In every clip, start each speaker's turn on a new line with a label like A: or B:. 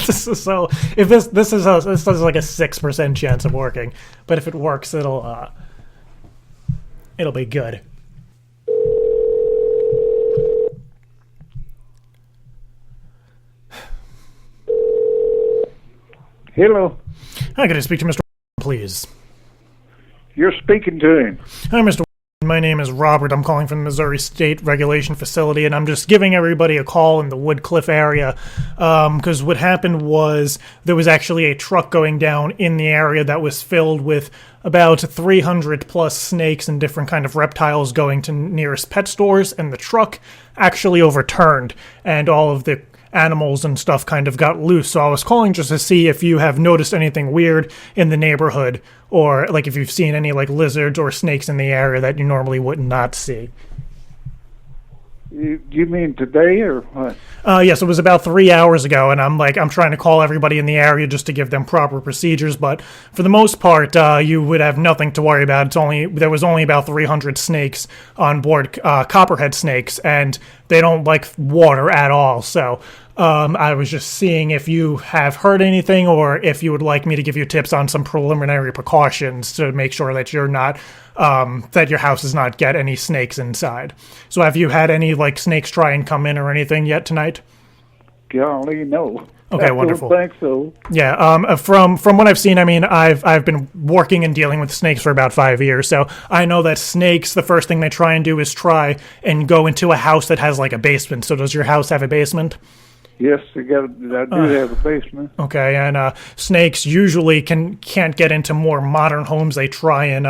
A: So if this is like a 6% chance of working, but if it works, it'll be good.
B: Hello.
A: Hi, could I speak to Mr. please?
B: You're speaking to him.
A: Hi, Mr. My name is Robert. I'm calling from the Missouri State Regulation Facility, and I'm just giving everybody a call in the Woodcliff area because what happened was there was actually a truck going down in the area that was filled with about 300 plus snakes and different kind of reptiles going to nearest pet stores, and the truck actually overturned, and all of the animals and stuff kind of got loose. So I was calling just to see if you have noticed anything weird in the neighborhood, or like if you've seen any like lizards or snakes in the area that you normally would not see.
B: You mean today or what?
A: Yes, it was about 3 hours ago, and I'm trying to call everybody in the area just to give them proper procedures, but for the most part, you would have nothing to worry about. There was only about 300 snakes on board, copperhead snakes, and they don't like water at all, so I was just seeing if you have heard anything or if you would like me to give you tips on some preliminary precautions to make sure that you're not, that your house does not get any snakes inside. So have you had any like snakes try and come in or anything yet tonight?
B: Golly, no.
A: Okay, wonderful.
B: I don't think so.
A: Yeah, from what I've seen, I mean, I've been working and dealing with snakes for about 5 years, so I know that snakes, the first thing they try and do is try and go into a house that has like a basement. So does your house have a basement?
B: Yes, I do have a basement.
A: Okay, and snakes usually can't get into more modern homes. They try and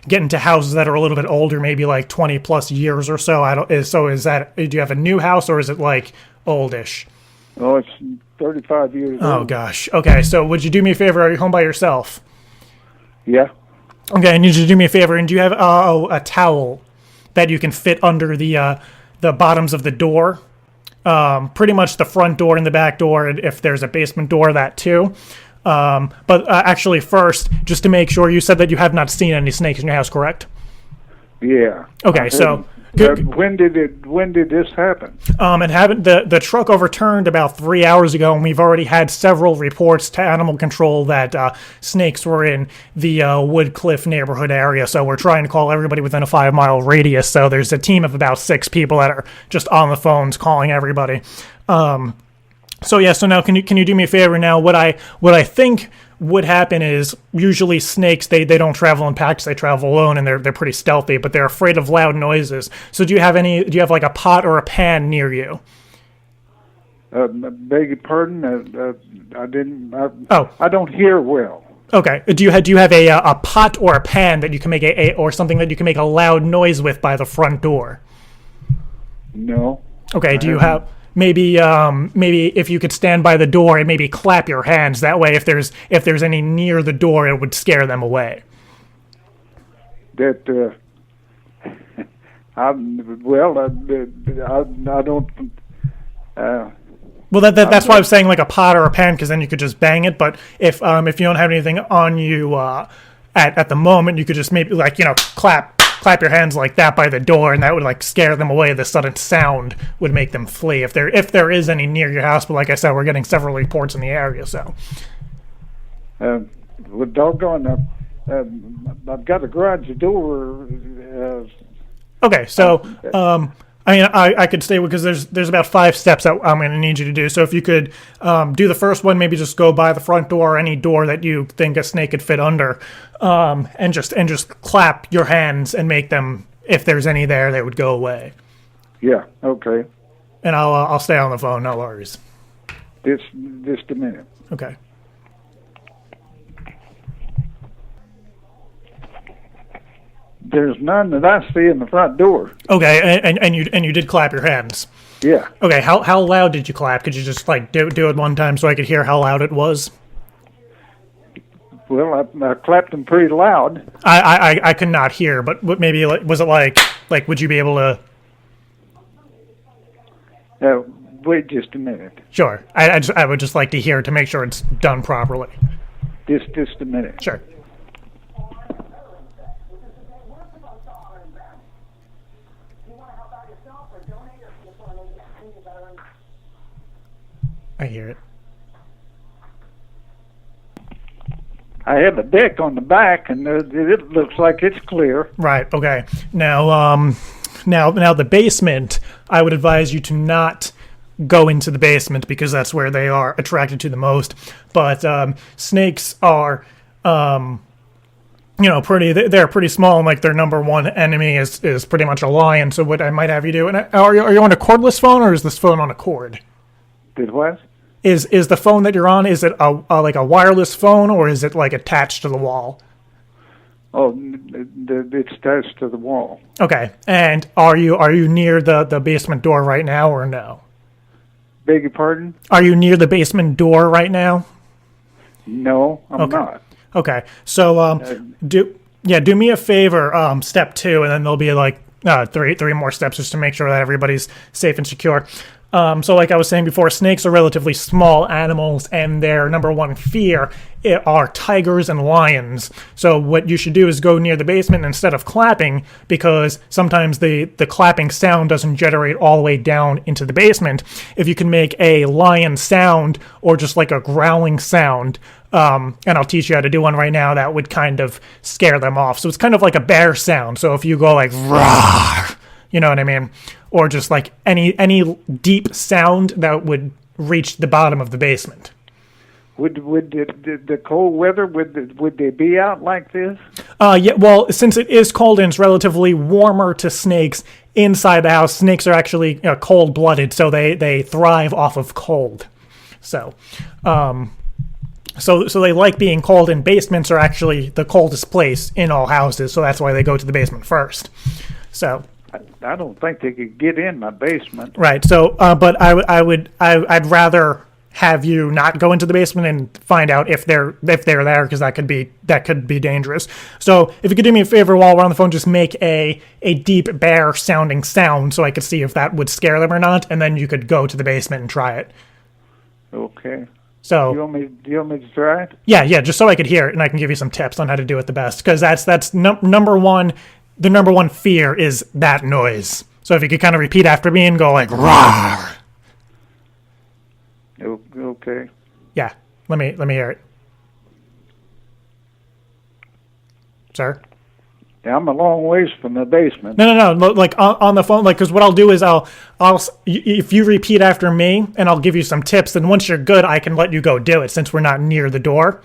A: get into houses that are a little bit older, maybe like 20 plus years or so. Is that, do you have a new house or is it like oldish?
B: Oh, it's 35 years old.
A: Oh gosh. Okay, so would you do me a favor? Are you home by yourself?
B: Yeah.
A: Okay, I need you to do me a favor. And do you have a towel that you can fit under the bottoms of the door? Pretty much the front door and the back door, and if there's a basement door, that too. But actually first, just to make sure, you said that you have not seen any snakes in your house, correct?
B: Yeah.
A: Okay, so
B: when did this happen?
A: It happened. The truck overturned about 3 hours ago, and we've already had several reports to animal control that snakes were in the Woodcliff neighborhood area. So we're trying to call everybody within a 5-mile radius. So there's a team of about 6 people that are just on the phones calling everybody. So yeah. So now, can you do me a favor? Now, what I think would happen is usually snakes, they don't travel in packs, they travel alone, and they're pretty stealthy, but they're afraid of loud noises. So do you have like a pot or a pan near you?
B: Beg your pardon?
A: Oh,
B: I don't hear well.
A: Okay. Do you have a pot or a pan that you can make or something that you can make a loud noise with by the front door?
B: No.
A: Okay. Do you have maybe if you could stand by the door and maybe clap your hands, that way if there's any near the door, it would scare them away.
B: That I don't.
A: Well, that's why I was saying like a pot or a pan, because then you could just bang it. But if you don't have anything on you at the moment, you could just maybe like clap your hands like that by the door, and that would like scare them away. The sudden sound would make them flee if there is any near your house. But like I said, we're getting several reports in the area. So,
B: well, doggone, I've got a garage door.
A: Okay, so I mean, I could stay because there's about 5 steps that I'm going to need you to do. So if you could do the first one, maybe just go by the front door or any door that you think a snake could fit under, and just clap your hands and make them, if there's any there, they would go away.
B: Yeah. Okay.
A: And I'll stay on the phone. No worries.
B: Just a minute.
A: Okay.
B: There's none that I see in the front door.
A: Okay, and you did clap your hands.
B: Yeah.
A: Okay, how loud did you clap? Could you just like do it one time so I could hear how loud it was?
B: Well, I clapped them pretty loud.
A: I could not hear, but maybe was it like would you be able to?
B: Wait just a minute.
A: Sure, I would just like to hear to make sure it's done properly.
B: Just a minute.
A: Sure. I hear it.
B: I have a deck on the back, and it looks like it's clear.
A: Right. Okay. Now the basement. I would advise you to not go into the basement because that's where they are attracted to the most. But snakes are, they're pretty small, and like their number one enemy is pretty much a lion. So what I might have you do, and are you on a cordless phone or is this phone on a cord?
B: Did what?
A: Is the phone that you're on, is it like a wireless phone or is it like attached to the wall?
B: Oh, it's attached to the wall.
A: Okay. And are you near the basement door right now or no?
B: Beg your pardon?
A: Are you near the basement door right now?
B: No, I'm not.
A: Okay. So do me a favor, step 2, and then there'll be like three more steps just to make sure that everybody's safe and secure. So like I was saying before, snakes are relatively small animals, and their number one fear are tigers and lions. So what you should do is go near the basement instead of clapping, because sometimes the clapping sound doesn't generate all the way down into the basement. If you can make a lion sound or just like a growling sound, and I'll teach you how to do one right now, that would kind of scare them off. So it's kind of like a bear sound. So if you go like roar, you know what I mean? Or just like any deep sound that would reach the bottom of the basement.
B: Would the cold weather, would they be out like this?
A: Yeah, well, since it is cold and it's relatively warmer to snakes inside the house, snakes are actually cold-blooded, so they thrive off of cold. So they like being cold, and basements are actually the coldest place in all houses, so that's why they go to the basement first. So
B: I don't think they could get in my basement.
A: right. So, but I'd rather have you not go into the basement and find out if they're there, because that could be dangerous. So if you could do me a favor while we're on the phone, just make a deep bear sounding sound so I could see if that would scare them or not, and then you could go to the basement and try it.
B: Okay.
A: So
B: do you want me to try it?
A: Yeah, just so I could hear it and I can give you some tips on how to do it the best, because that's number one. The number one fear is that noise. So if you could kind of repeat after me and go like roar.
B: Okay.
A: Yeah. Let me hear it. Sir?
B: Yeah, I'm a long ways from the basement.
A: No. Like on the phone, like, because what I'll do is I'll if you repeat after me and I'll give you some tips, then once you're good, I can let you go do it. Since we're not near the door,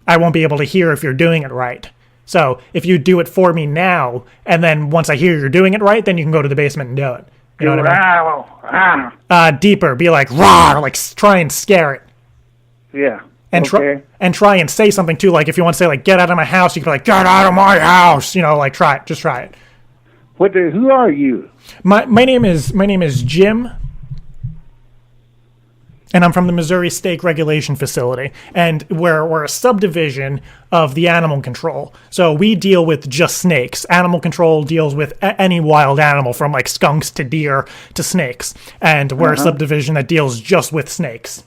A: I won't be able to hear if you're doing it right. So if you do it for me now, and then once I hear you're doing it right, then you can go to the basement and do it. You know what I mean? Deeper. Be like, roar, like try and scare it.
B: Yeah.
A: And try and say something too. Like if you want to say like, get out of my house, you can be like, get out of my house. Like try it. Just try it.
B: Who are you?
A: My name is Jim. And I'm from the Missouri State Regulation Facility, and we're a subdivision of the animal control. So we deal with just snakes. Animal control deals with any wild animal, from like skunks to deer to snakes, and we're a subdivision that deals just with snakes.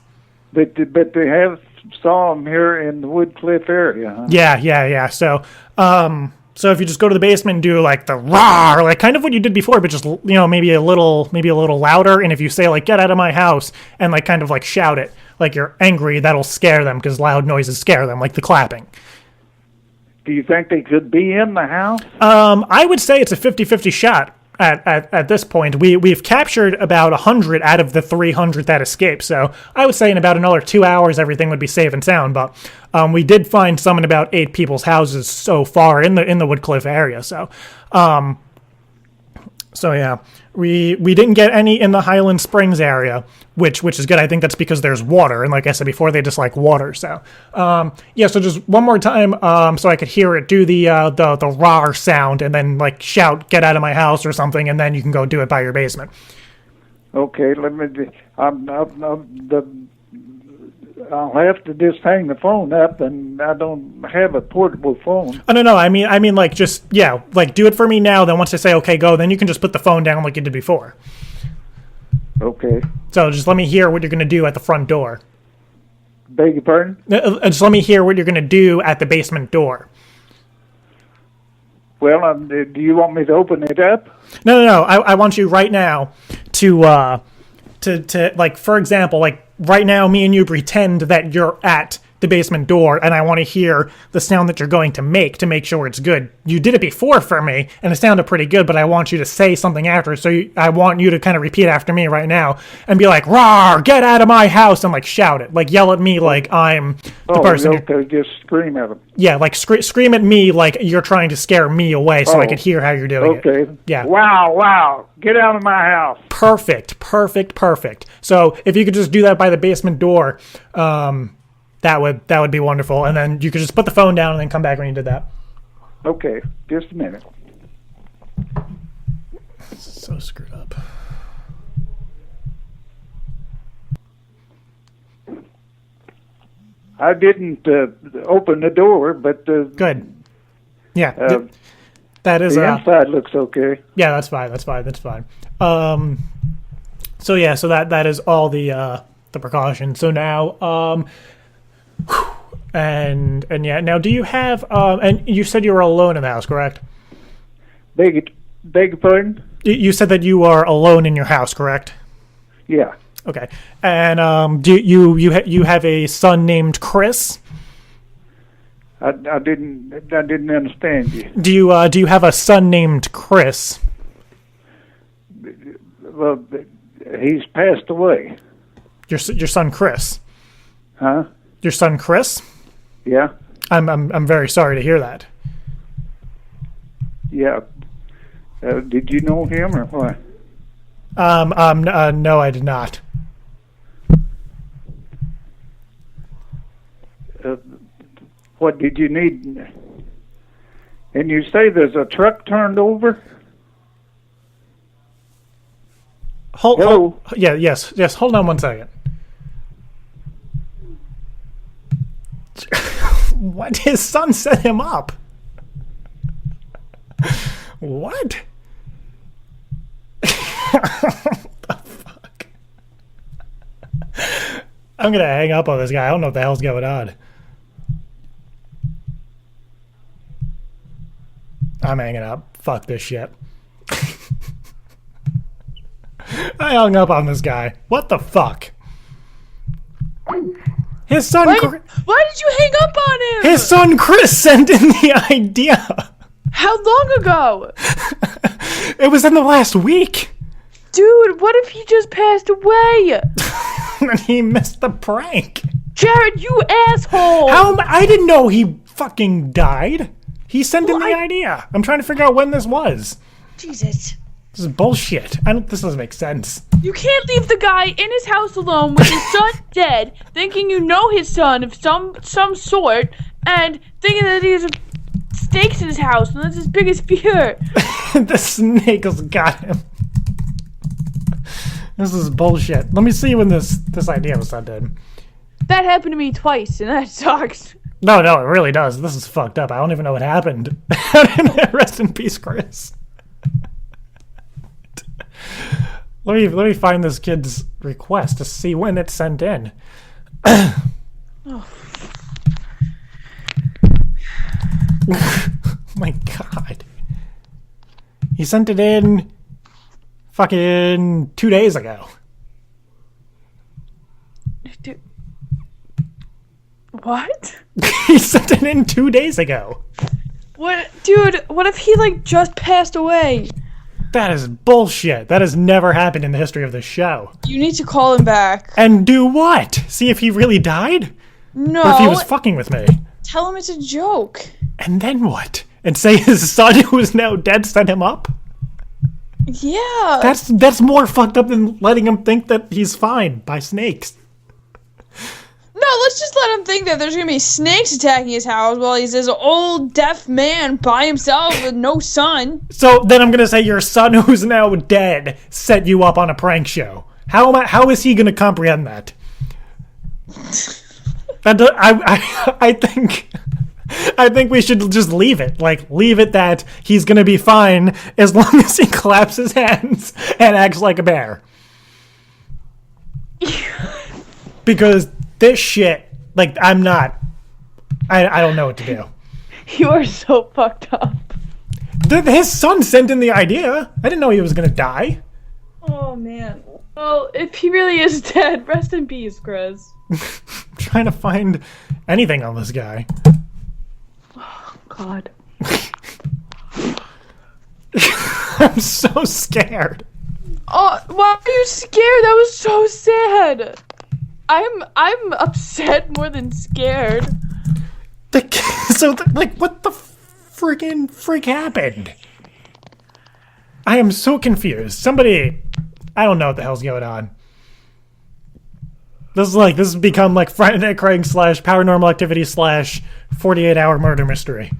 B: But they have saw them here in the Woodcliff area, huh?
A: Yeah. So if you just go to the basement and do like the roar, like kind of what you did before, but just maybe a little louder. And if you say like, get out of my house, and like kind of like shout it like you're angry, that'll scare them, because loud noises scare them, like the clapping.
B: Do you think they could be in the house?
A: I would say it's a 50-50 shot at this point. We've captured about 100 out of the 300 that escaped. So I would say in about another 2 hours, everything would be safe and sound. But we did find some in about 8 people's houses so far in the Woodcliff area. So yeah, we didn't get any in the Highland Springs area, which is good. I think that's because there's water, and like I said before, they just like water. So so just one more time, so I could hear it. Do the roar sound, and then like shout, "Get out of my house" or something, and then you can go do it by your basement.
B: Okay, I'll have to just hang the phone up, and I don't have a portable phone.
A: Oh, no. I mean, like, just, like, do it for me now. Then once I say, okay, go, then you can just put the phone down like you did before.
B: Okay.
A: So just let me hear what you're going to do at the front door.
B: Beg your pardon?
A: Just let me hear what you're going to do at the basement door.
B: Well, do you want me to open it up?
A: No. I want you right now to like, for example, like, right now, me and you pretend that you're at the basement door, and I want to hear the sound that you're going to make sure it's good. You did it before for me, and it sounded pretty good, but I want you to say something after. So I want you to kind of repeat after me right now and be like, "Rawr, get out of my house," and like shout it, like yell at me like I'm the person.
B: Okay, just scream at him.
A: Yeah, like scream at me like you're trying to scare me away so I could hear how you're doing it.
B: Okay.
A: Yeah.
B: Wow. Get out of my house.
A: Perfect. So if you could just do that by the basement door, that would be wonderful. And then you could just put the phone down and then come back when you did that.
B: Okay, just a minute.
A: So screwed up.
B: I didn't open the door, but
A: Good. Yeah. That is
B: the inside looks okay.
A: Yeah, that's fine. So that is all the precautions. So now now do you have and you said you were alone in the house, correct?
B: Beg your pardon?
A: You said that you are alone in your house, correct?
B: Yeah.
A: Okay. And do you have a son named Chris?
B: I didn't understand you.
A: Do you have a son named Chris?
B: Well, he's passed away.
A: Your son Chris?
B: Huh?
A: Your son Chris?
B: Yeah.
A: I'm very sorry to hear that.
B: Yeah. Did you know him or what?
A: No, I did not.
B: What did you need? And you say there's a truck turned over?
A: Hello? Yes. Hold on one second. What? His son set him up. What? What the fuck? I'm gonna hang up on this guy. I don't know what the hell's going on. I'm hanging up. Fuck this shit. I hung up on this guy. What the fuck? His son.
C: Why did you hang up on him?
A: His son Chris sent in the idea.
C: How long ago?
A: It was in the last week.
C: Dude, what if he just passed away?
A: And he missed the prank.
C: Jared, you asshole!
A: I didn't know he fucking died. He sent in the idea. I'm trying to figure out when this was.
C: Jesus.
A: This is bullshit. This doesn't make sense.
C: You can't leave the guy in his house alone with his son dead, thinking you know his son of some sort, and thinking that he has snakes in his house, and that's his biggest fear.
A: The snake has got him. This is bullshit. Let me see when this idea was sent in.
C: That happened to me twice, and that sucks.
A: No, it really does. This is fucked up. I don't even know what happened. Rest in peace, Chris. Let me find this kid's request to see when it's sent in. Oh my god. He sent it in fucking 2 days ago.
C: Dude. What?
A: He sent it in 2 days ago.
C: What? Dude, what if he, just passed away?
A: That is bullshit. That has never happened in the history of this show.
C: You need to call him back.
A: And do what? See if he really died?
C: No.
A: Or if he was fucking with me?
C: Tell him it's a joke.
A: And then what? And say his son, who is now dead, sent him up?
C: Yeah.
A: That's more fucked up than letting him think that he's fine by snakes.
C: No, let's just let him think that there's gonna be snakes attacking his house while he's this old deaf man by himself with no son.
A: So then I'm gonna say your son, who's now dead, set you up on a prank show. How is he gonna comprehend that? I think we should just leave it. Leave it that he's gonna be fine as long as he claps his hands and acts like a bear. Because this shit, I don't know what to do.
C: You are so fucked up.
A: His son sent in the idea. I didn't know he was gonna die.
C: Oh, man. Well, if he really is dead, rest in peace, Chris.
A: I'm trying to find anything on this guy.
C: God.
A: I'm so scared.
C: Oh, why are you scared? That was so sad. I'm upset more than scared.
A: What the friggin' freak happened? I am so confused. Somebody, I don't know what the hell's going on. This has become like Friday Night Craig / Paranormal Activity / 48-hour murder mystery.